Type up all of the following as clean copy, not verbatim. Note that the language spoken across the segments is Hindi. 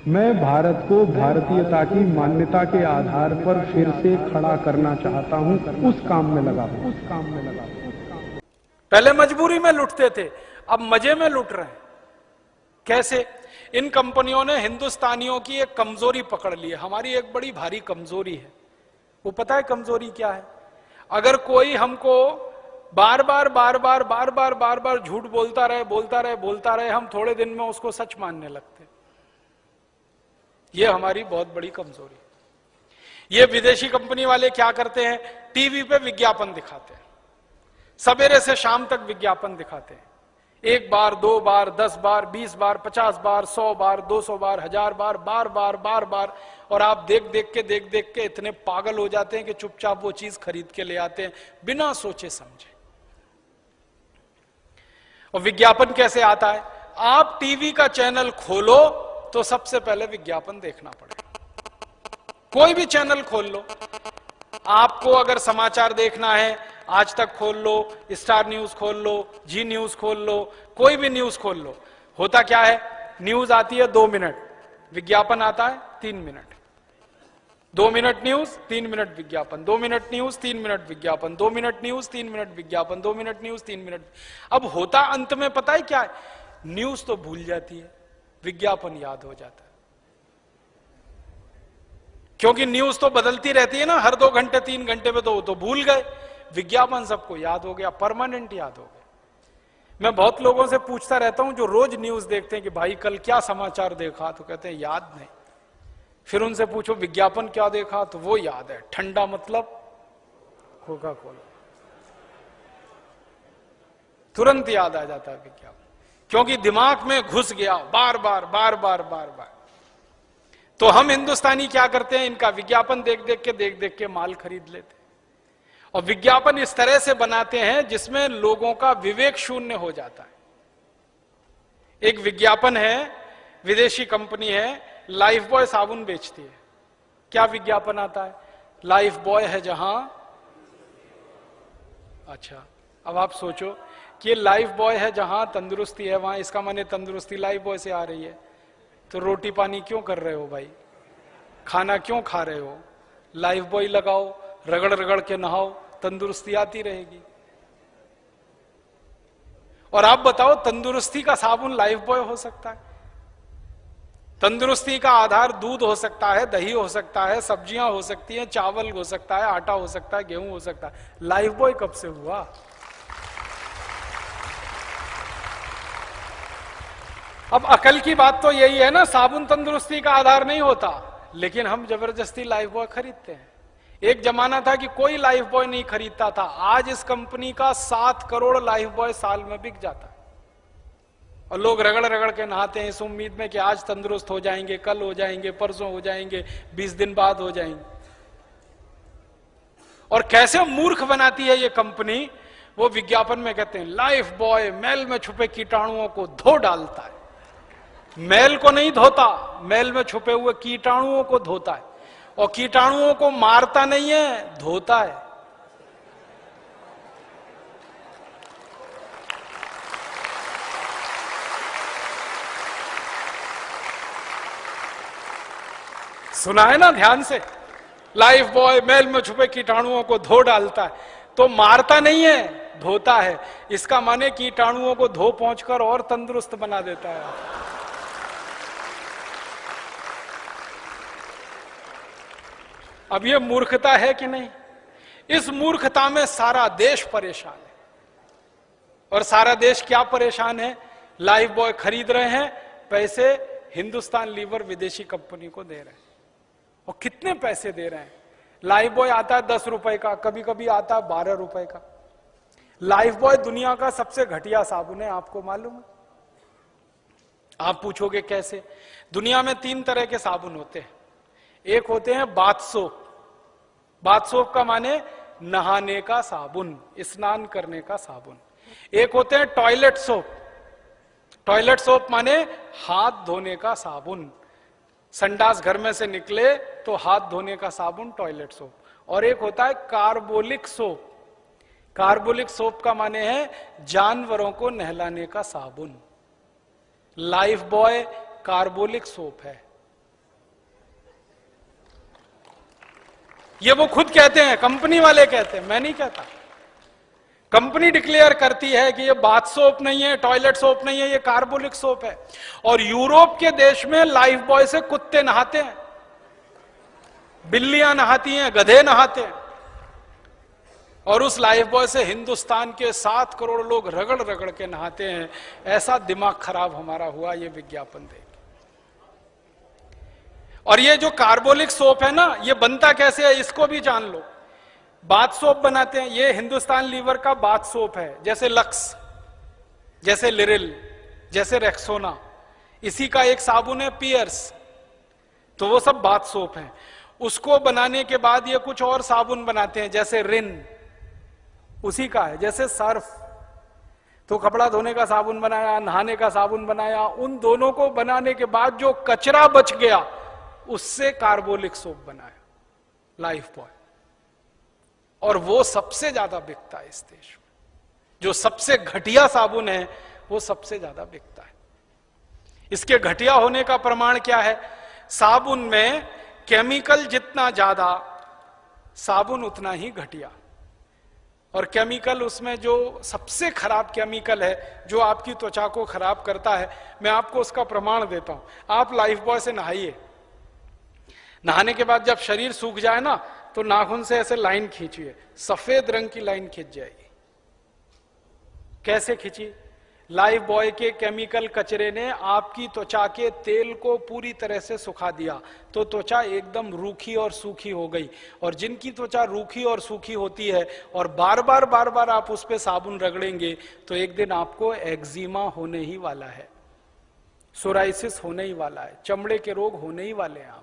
मैं भारत को भारतीयता की मान्यता के आधार पर फिर से खड़ा करना चाहता हूं, उस काम में लगा हूं। पहले मजबूरी में लुटते थे, अब मजे में लुट रहे हैं। कैसे? इन कंपनियों ने हिंदुस्तानियों की एक कमजोरी पकड़ ली है। हमारी एक बड़ी भारी कमजोरी है। वो पता है कमजोरी क्या है? अगर कोई हमको बार बार झूठ बोलता रहे, हम थोड़े दिन में उसको सच मानने लगते। ये हमारी बहुत बड़ी कमजोरी है। ये विदेशी कंपनी वाले क्या करते हैं? टीवी पे विज्ञापन दिखाते हैं, सवेरे से शाम तक विज्ञापन दिखाते हैं। 1 बार, 2 बार, 10 बार, 20 बार, 50 बार, 100 बार, 200 बार, 1000 बार, बार, और आप देख देख के इतने पागल हो जाते हैं कि चुपचाप वो चीज खरीद के ले आते हैं बिना सोचे समझे। और विज्ञापन कैसे आता है? आप टीवी का चैनल खोलो तो सबसे पहले विज्ञापन देखना पड़ेगा। कोई भी चैनल खोल लो, आपको अगर समाचार देखना है, आज तक खोल लो, स्टार न्यूज खोल लो, जी न्यूज खोल लो, कोई भी न्यूज खोल लो, होता क्या है? न्यूज आती है 2 मिनट, विज्ञापन आता है 3 मिनट। 2 मिनट न्यूज, 3 मिनट विज्ञापन, 2 मिनट न्यूज, 3 मिनट विज्ञापन, 2 मिनट न्यूज, 3 मिनट विज्ञापन, 2 मिनट न्यूज, 3 मिनट। अब होता अंत में पता है क्या है? न्यूज तो भूल जाती है, विज्ञापन याद हो जाता है। क्योंकि न्यूज तो बदलती रहती है ना, हर 2 घंटे 3 घंटे में तो भूल गए। विज्ञापन सबको याद हो गया, परमानेंट याद हो गया। मैं बहुत लोगों से पूछता रहता हूं जो रोज न्यूज देखते हैं कि भाई कल क्या समाचार देखा, तो कहते हैं याद नहीं। फिर उनसे पूछो विज्ञापन क्या देखा, तो वो याद है, ठंडा मतलब कोका कोला, तुरंत याद आ जाता है विज्ञापन, क्योंकि दिमाग में घुस गया बार बार। तो हम हिंदुस्तानी क्या करते हैं? इनका विज्ञापन देख देख के माल खरीद लेते हैं। और विज्ञापन इस तरह से बनाते हैं जिसमें लोगों का विवेक शून्य हो जाता है। एक विज्ञापन है, विदेशी कंपनी है, लाइफ बॉय साबुन बेचती है। क्या विज्ञापन आता है? लाइफ बॉय है जहां। अच्छा, अब आप सोचो कि ये लाइफ बॉय है जहां तंदुरुस्ती है वहां, इसका माने तंदुरुस्ती लाइफ बॉय से आ रही है। तो रोटी पानी क्यों कर रहे हो भाई? खाना क्यों खा रहे हो? लाइफ बॉय लगाओ, रगड़ रगड़ के नहाओ, तंदुरुस्ती आती रहेगी। और आप बताओ, तंदुरुस्ती का साबुन लाइफ बॉय हो सकता है? तंदुरुस्ती का आधार दूध हो सकता है, दही हो सकता है, सब्जियां हो सकती हैं, चावल हो सकता है, आटा हो सकता है, गेहूं हो सकता है। लाइफ बॉय कब से हुआ? अब अकल की बात तो यही है ना, साबुन तंदुरुस्ती का आधार नहीं होता, लेकिन हम जबरदस्ती लाइफ बॉय खरीदते हैं। एक जमाना था कि कोई लाइफ बॉय नहीं खरीदता था, आज इस कंपनी का 7 करोड़ लाइफ बॉय साल में बिक जाता है। और लोग रगड़ रगड़ के नहाते हैं इस उम्मीद में कि आज तंदुरुस्त हो जाएंगे, कल हो जाएंगे, परसों हो जाएंगे, 20 दिन बाद हो जाएंगे। और कैसे मूर्ख बनाती है ये कंपनी, वो विज्ञापन में कहते हैं लाइफ बॉय मैल में छुपे कीटाणुओं को धो डालता है। मैल को नहीं धोता, मैल में छुपे हुए कीटाणुओं को धोता है। और कीटाणुओं को मारता नहीं है, धोता है। सुना है ना ध्यान से? लाइफ बॉय मैल में छुपे कीटाणुओं को धो डालता है। तो मारता नहीं है, धोता है। इसका माने कीटाणुओं को धो पहुंचकर और तंदुरुस्त बना देता है। अब ये मूर्खता है कि नहीं? इस मूर्खता में सारा देश परेशान है। और सारा देश क्या परेशान है? लाइफ बॉय खरीद रहे हैं, पैसे हिंदुस्तान लीवर विदेशी कंपनी को दे रहे हैं। और कितने पैसे दे रहे हैं? लाइफ बॉय आता है 10 रुपए का, कभी कभी आता है 12 रुपए का। लाइफ बॉय दुनिया का सबसे घटिया साबुन है, आपको मालूम है? आप पूछोगे कैसे? दुनिया में 3 तरह के साबुन होते हैं। एक होते हैं बाथ सोप। बाथ सोप का माने नहाने का साबुन, स्नान करने का साबुन। एक होते हैं टॉयलेट सोप। टॉयलेट सोप माने हाथ धोने का साबुन। संडास घर में से निकले तो हाथ धोने का साबुन, टॉयलेट सोप। और एक होता है कार्बोलिक सोप। कार्बोलिक सोप का माने है जानवरों को नहलाने का साबुन। लाइफ बॉय कार्बोलिक सोप है। ये वो खुद कहते हैं, कंपनी वाले कहते हैं, मैं नहीं कहता। कंपनी डिक्लेयर करती है कि ये बाथ सोप नहीं है, टॉयलेट सोप नहीं है, ये कार्बोलिक सोप है। और यूरोप के देश में लाइफ बॉय से कुत्ते नहाते हैं, बिल्लियां नहाती हैं, गधे नहाते हैं। और उस लाइफ बॉय से हिंदुस्तान के 7 करोड़ लोग रगड़ रगड़ के नहाते हैं। ऐसा दिमाग खराब हमारा हुआ ये विज्ञापन देख। और ये जो कार्बोलिक सोप है ना, ये बनता कैसे है इसको भी जान लो। बाथ सोप बनाते हैं, ये हिंदुस्तान लीवर का बाथ सोप है, जैसे लक्स, जैसे लिरिल, जैसे रेक्सोना। इसी का एक साबुन है पियर्स, तो वो सब बाथ सोप है। उसको बनाने के बाद ये कुछ और साबुन बनाते हैं, जैसे रिन, उसी का है, जैसे सर्फ। तो कपड़ा धोने का साबुन बनाया, नहाने का साबुन बनाया, उन दोनों को बनाने के बाद जो कचरा बच गया उससे कार्बोलिक सोप बनाया लाइफ बॉय। और वो सबसे ज्यादा बिकता है इस देश में। जो सबसे घटिया साबुन है वो सबसे ज्यादा बिकता है। इसके घटिया होने का प्रमाण क्या है? साबुन में केमिकल जितना ज्यादा, साबुन उतना ही घटिया। और केमिकल, उसमें जो सबसे खराब केमिकल है जो आपकी त्वचा को खराब करता है, मैं आपको उसका प्रमाण देता हूं। आप लाइफ बॉय से नहाइए, नहाने के बाद जब शरीर सूख जाए ना, तो नाखून से ऐसे लाइन खींचिए, सफेद रंग की लाइन खींच जाएगी। कैसे खींची? लाइफ बॉय के केमिकल कचरे ने आपकी त्वचा के तेल को पूरी तरह से सुखा दिया, तो त्वचा एकदम रूखी और सूखी हो गई। और जिनकी त्वचा रूखी और सूखी होती है और बार बार आप उस पर साबुन रगड़ेंगे, तो एक दिन आपको एक्जिमा होने ही वाला है, सोराइसिस होने ही वाला है, चमड़े के रोग होने ही वाले हैं आपको।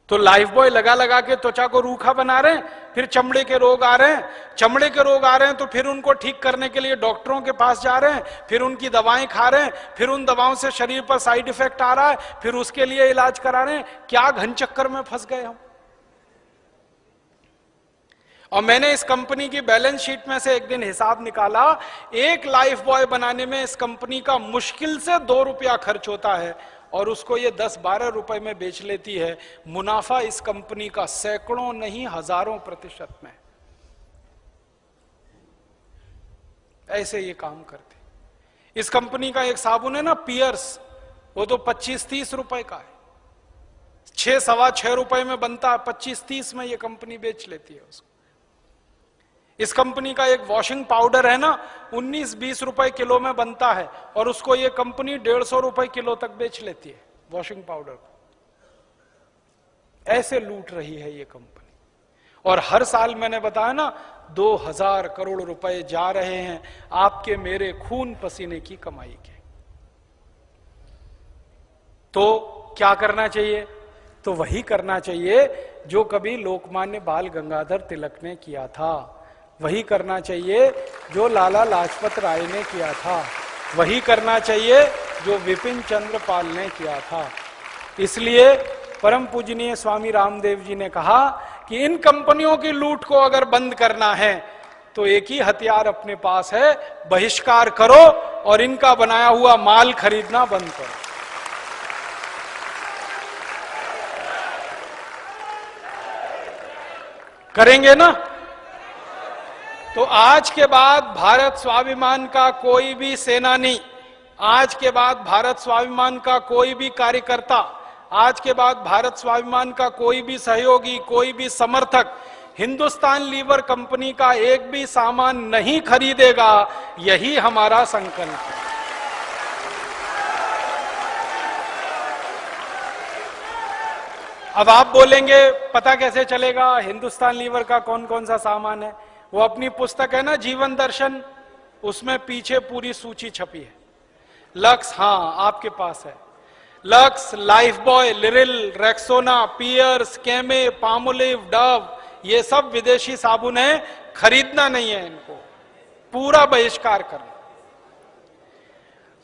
तो लाइफ बॉय लगा लगा के त्वचा को रूखा बना रहे हैं, फिर चमड़े के रोग आ रहे हैं। चमड़े के रोग आ रहे हैं तो फिर उनको ठीक करने के लिए डॉक्टरों के पास जा रहे हैं, फिर उनकी दवाएं खा रहे हैं, फिर उन दवाओं से शरीर पर साइड इफेक्ट आ रहा है, फिर उसके लिए इलाज करा रहे हैं। क्या घन चक्कर में फंस गए हम। और मैंने इस कंपनी की बैलेंस शीट में से एक दिन हिसाब निकाला, एक लाइफ बॉय बनाने में इस कंपनी का मुश्किल से 2 रुपया खर्च होता है और उसको ये 10-12 रुपए में बेच लेती है। मुनाफा इस कंपनी का सैकड़ों नहीं हजारों % में। ऐसे ये काम करते। इस कंपनी का एक साबुन है ना पियर्स, वो तो 25-30 रुपए का है, 6-6.25 रुपए में बनता है, 25-30 में ये कंपनी बेच लेती है उसको। इस कंपनी का एक वॉशिंग पाउडर है ना, 19-20 रुपए किलो में बनता है और उसको ये कंपनी 150 रुपए किलो तक बेच लेती है वॉशिंग पाउडर को। ऐसे लूट रही है ये कंपनी। और हर साल मैंने बताया ना, 2000 करोड़ रुपए जा रहे हैं आपके मेरे खून पसीने की कमाई के। तो क्या करना चाहिए? तो वही करना चाहिए जो कभी लोकमान्य बाल गंगाधर तिलक ने किया था, वही करना चाहिए जो लाला लाजपत राय ने किया था, वही करना चाहिए जो विपिन चंद्र पाल ने किया था। इसलिए परम पूजनीय स्वामी रामदेव जी ने कहा कि इन कंपनियों की लूट को अगर बंद करना है तो एक ही हथियार अपने पास है, बहिष्कार करो और इनका बनाया हुआ माल खरीदना बंद करो। करेंगे ना? तो आज के बाद भारत स्वाभिमान का कोई भी सेनानी, आज के बाद भारत स्वाभिमान का कोई भी कार्यकर्ता, आज के बाद भारत स्वाभिमान का कोई भी सहयोगी, कोई भी समर्थक हिंदुस्तान लीवर कंपनी का एक भी सामान नहीं खरीदेगा। यही हमारा संकल्प है। अब आप बोलेंगे पता कैसे चलेगा हिंदुस्तान लीवर का कौन कौन सा सामान है? वो अपनी पुस्तक है ना जीवन दर्शन, उसमें पीछे पूरी सूची छपी है। लक्स, हाँ आपके पास है, Lux, Lifebuoy, Liril, Rexona, Pears, Camay, Palmolive, Dove, ये सब विदेशी साबुन है, खरीदना नहीं है इनको, पूरा बहिष्कार करना।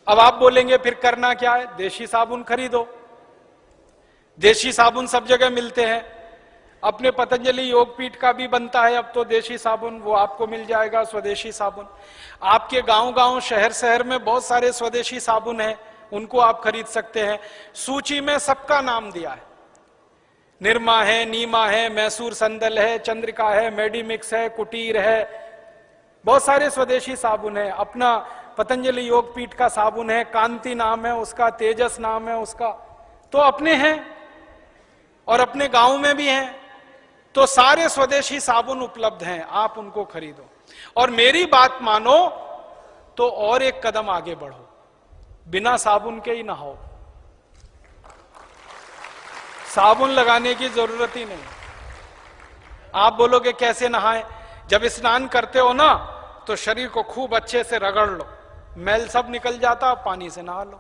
अब आप बोलेंगे फिर करना क्या है? देशी साबुन खरीदो। देशी साबुन सब जगह मिलते हैं, अपने पतंजलि योगपीठ का भी बनता है अब तो देशी साबुन, वो आपको मिल जाएगा स्वदेशी साबुन। आपके गांव-गांव, शहर-शहर में बहुत सारे स्वदेशी साबुन हैं, उनको आप खरीद सकते हैं। सूची में सबका नाम दिया है, निरमा है, नीमा है, मैसूर संदल है, चंद्रिका है, मेडिमिक्स है, कुटीर है, बहुत सारे स्वदेशी साबुन है। अपना पतंजलि योगपीठ का साबुन है, कांति नाम है उसका, तेजस नाम है उसका, तो अपने हैं और अपने गांव में भी हैं। तो सारे स्वदेशी साबुन उपलब्ध हैं, आप उनको खरीदो। और मेरी बात मानो तो और एक कदम आगे बढ़ो, बिना साबुन के ही नहाओ, साबुन लगाने की जरूरत ही नहीं। आप बोलोगे कैसे नहाएं? जब स्नान करते हो ना तो शरीर को खूब अच्छे से रगड़ लो, मैल सब निकल जाता, पानी से नहा लो।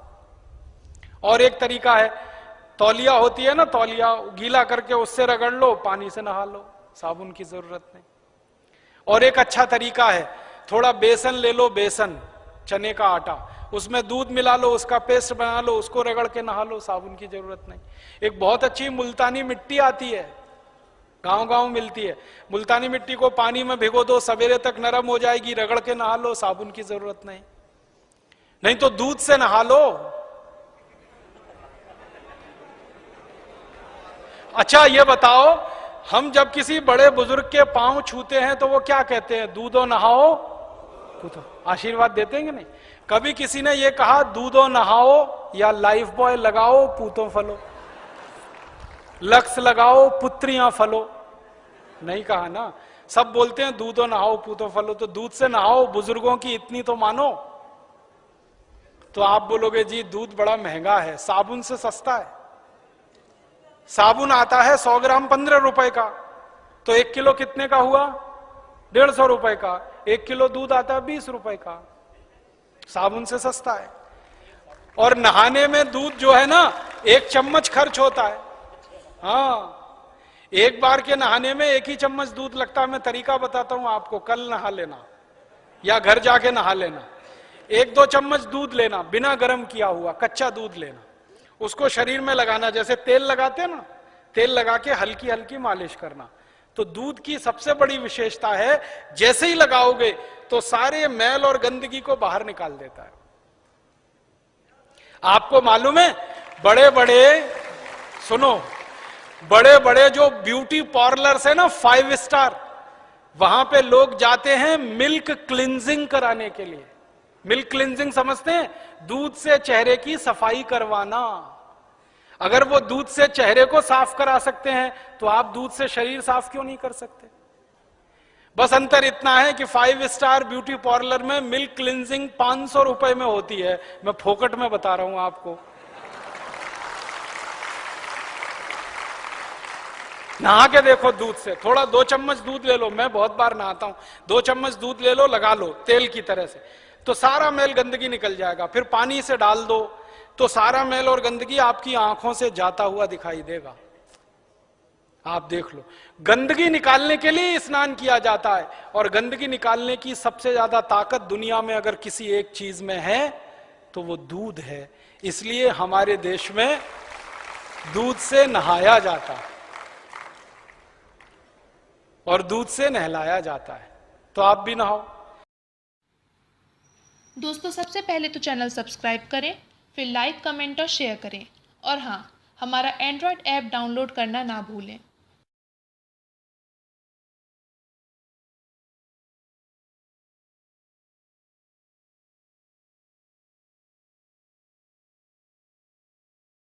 और एक तरीका है, तौलिया होती है ना, तौलिया गीला करके उससे रगड़ लो, पानी से नहा लो, साबुन की जरूरत नहीं। और एक अच्छा तरीका है, थोड़ा बेसन ले लो, बेसन चने का आटा, उसमें दूध मिला लो, उसका पेस्ट बना लो, उसको रगड़ के नहा लो, साबुन की जरूरत नहीं। एक बहुत अच्छी मुल्तानी मिट्टी आती है, गांव गांव मिलती है, मुल्तानी मिट्टी को पानी में भिगो दो, सवेरे तक नरम हो जाएगी, रगड़ के नहा लो, साबुन की जरूरत नहीं। नहीं तो दूध से नहा लो। अच्छा ये बताओ, हम जब किसी बड़े बुजुर्ग के पांव छूते हैं तो वो क्या कहते हैं? दूधो नहाओ, पूतो, आशीर्वाद देते हैं कि नहीं? कभी किसी ने ये कहा दूधो नहाओ या लाइफ बॉय लगाओ पूतों फलो, लक्स लगाओ पुत्रियां फलो? नहीं कहा ना। सब बोलते हैं दूधो नहाओ पूतों फलो, तो दूध से नहाओ, बुजुर्गों की इतनी तो मानो। तो आप बोलोगे जी दूध बड़ा महंगा है, साबुन से सस्ता है। साबुन आता है 100 ग्राम 15 रुपए का, तो 1 किलो कितने का हुआ? 150 रुपए का। 1 किलो दूध आता है 20 रुपए का, साबुन से सस्ता है। और नहाने में दूध जो है ना, 1 चम्मच खर्च होता है। हाँ, एक बार के नहाने में 1 ही चम्मच दूध लगता है। मैं तरीका बताता हूं आपको, कल नहा लेना या घर जाके नहा लेना। 1-2 चम्मच दूध लेना, बिना गर्म किया हुआ कच्चा दूध लेना, उसको शरीर में लगाना, जैसे तेल लगाते हैं ना, तेल लगा के हल्की हल्की मालिश करना। तो दूध की सबसे बड़ी विशेषता है, जैसे ही लगाओगे तो सारे मैल और गंदगी को बाहर निकाल देता है। आपको मालूम है, बड़े बड़े, सुनो, बड़े बड़े जो ब्यूटी पार्लर्स है ना, 5 स्टार, वहां पे लोग जाते हैं मिल्क क्लिंजिंग कराने के लिए। मिल्क क्लिंजिंग समझते हैं? दूध से चेहरे की सफाई करवाना। अगर वो दूध से चेहरे को साफ करा सकते हैं तो आप दूध से शरीर साफ क्यों नहीं कर सकते? बस अंतर इतना है कि 5 स्टार ब्यूटी पार्लर में मिल्क क्लिंजिंग 500 रुपए में होती है, मैं फोकट में बता रहा हूं आपको। नहा के देखो दूध से, थोड़ा 2 चम्मच दूध ले लो, मैं बहुत बार नहाता हूं, 2 चम्मच दूध ले लो, लगा लो तेल की तरह से, तो सारा मैल गंदगी निकल जाएगा। फिर पानी से डाल दो तो सारा मैल और गंदगी आपकी आंखों से जाता हुआ दिखाई देगा। आप देख लो, गंदगी निकालने के लिए स्नान किया जाता है, और गंदगी निकालने की सबसे ज्यादा ताकत दुनिया में अगर किसी एक चीज में है तो वो दूध है। इसलिए हमारे देश में दूध से नहाया जाता है और दूध से नहलाया जाता है। तो आप भी नहाओ। दोस्तों, सबसे पहले तो चैनल सब्सक्राइब करें, फिर लाइक, कमेंट और शेयर करें। और हाँ, हमारा एंड्रॉयड ऐप डाउनलोड करना ना भूलें।